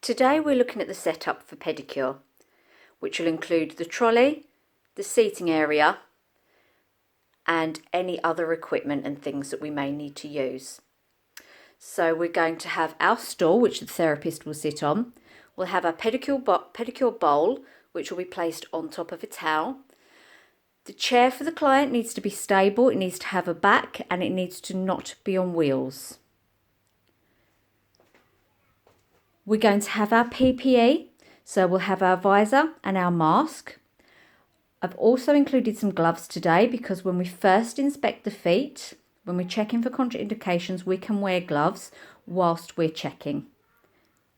Today we're looking at the setup for pedicure, which will include the trolley, the seating area and any other equipment and things that we may need to use. So we're going to have our stool, which the therapist will sit on. We'll have our pedicure bowl, which will be placed on top of a towel. The chair for the client needs to be stable, it needs to have a back and it needs to not be on wheels. We're going to have our PPE, so we'll have our visor and our mask. I've also included some gloves today because when we first inspect the feet, when we're checking for contraindications, we can wear gloves whilst we're checking.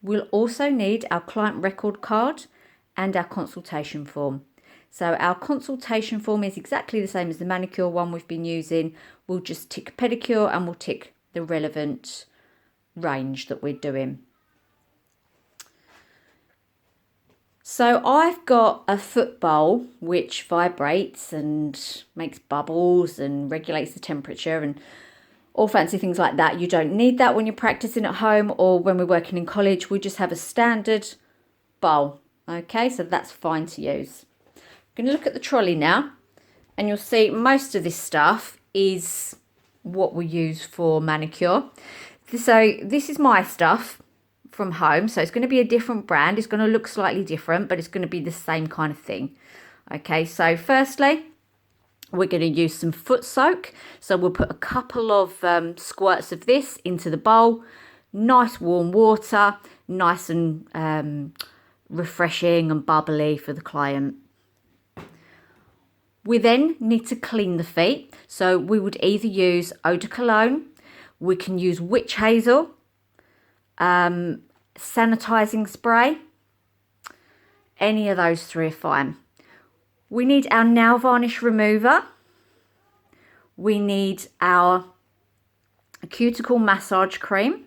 We'll also need our client record card and our consultation form. So our consultation form is exactly the same as the manicure one we've been using. We'll just tick pedicure and we'll tick the relevant range that we're doing. So I've got a foot bowl which vibrates and makes bubbles and regulates the temperature and all fancy things like that. You don't need that when you're practicing at home or when we're working in college. We just have a standard bowl. Okay, so that's fine to use. I'm going to look at the trolley now and you'll see most of this stuff is what we use for manicure. So this is my stuff from home, so it's going to be a different brand. It's going to look slightly different, but it's going to be the same kind of thing. Okay, so firstly we're going to use some foot soak, so we'll put a couple of squirts of this into the bowl. Nice warm water, nice and refreshing and bubbly for the client. We then need to clean the feet, so we would either use eau de cologne, we can use witch hazel, sanitizing spray, any of those three are fine. We need our nail varnish remover, we need our cuticle massage cream,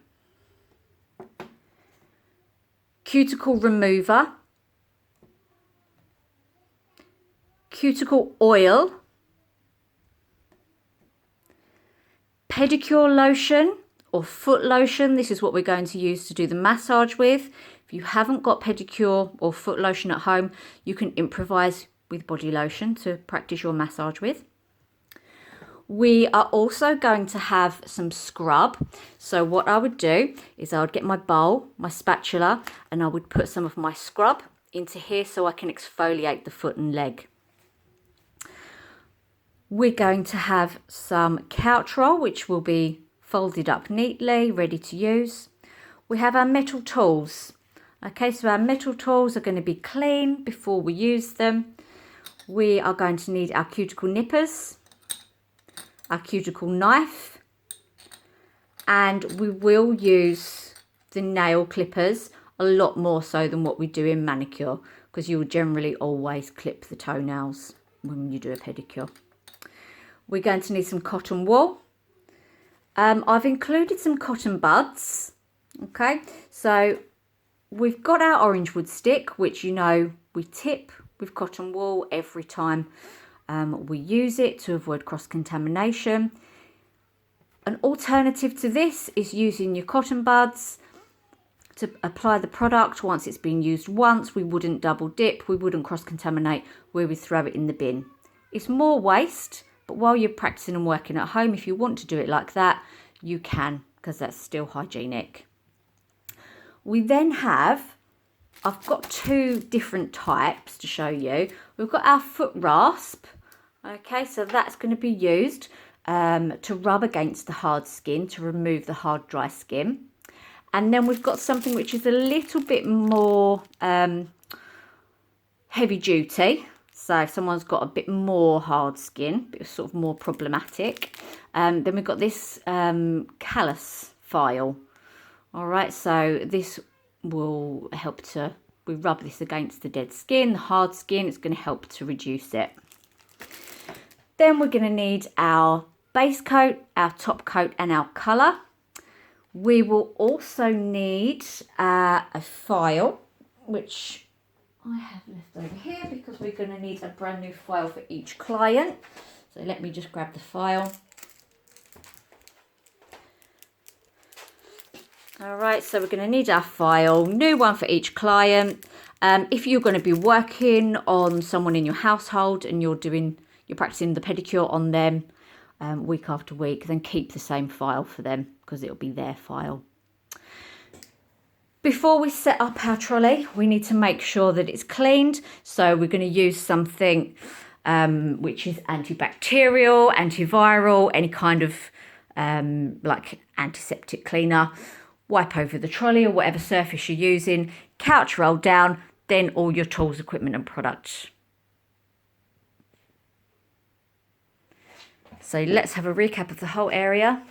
cuticle remover, cuticle oil, pedicure lotion or foot lotion. This is what we're going to use to do the massage with. If you haven't got pedicure or foot lotion at home, you can improvise with body lotion to practice your massage with. We are also going to have some scrub. So what I would do is I would get my bowl, my spatula, and I would put some of my scrub into here so I can exfoliate the foot and leg. We're going to have some couch roll, which will be folded up neatly, ready to use. We have our metal tools. Okay, so our metal tools are going to be clean before we use them. We are going to need our cuticle nippers, our cuticle knife, and we will use the nail clippers a lot more so than what we do in manicure, because you will generally always clip the toenails when you do a pedicure. We're going to need some cotton wool. I've included some cotton buds. Okay, so we've got our orange wood stick, which you know we tip with cotton wool every time we use it to avoid cross-contamination. An alternative to this is using your cotton buds to apply the product once it's been used once. We wouldn't double dip, we wouldn't cross-contaminate, we would throw it in the bin. It's more waste, but while you're practicing and working at home, if you want to do it like that, you can, because that's still hygienic. We then have, I've got two different types to show you. We've got our foot rasp. Okay, so that's going to be used to rub against the hard skin, to remove the hard, dry skin. And then we've got something which is a little bit more heavy duty. So if someone's got a bit more hard skin, but sort of more problematic, then we've got this callus file. All right, so this will help to, we rub this against the dead skin, the hard skin, it's going to help to reduce it. Then we're going to need our base coat, our top coat and our colour. We will also need a file, which I have left over here because we're going to need a brand new file for each client. So let me just grab the file. All right, so we're going to need our file, new one for each client. If you're going to be working on someone in your household and you're practicing the pedicure on them week after week, then keep the same file for them because it'll be their file. Before we set up our trolley, we need to make sure that it's cleaned. So we're going to use something which is antibacterial, antiviral, any kind of like antiseptic cleaner. Wipe over the trolley or whatever surface you're using, couch roll down, then all your tools, equipment and products. So let's have a recap of the whole area.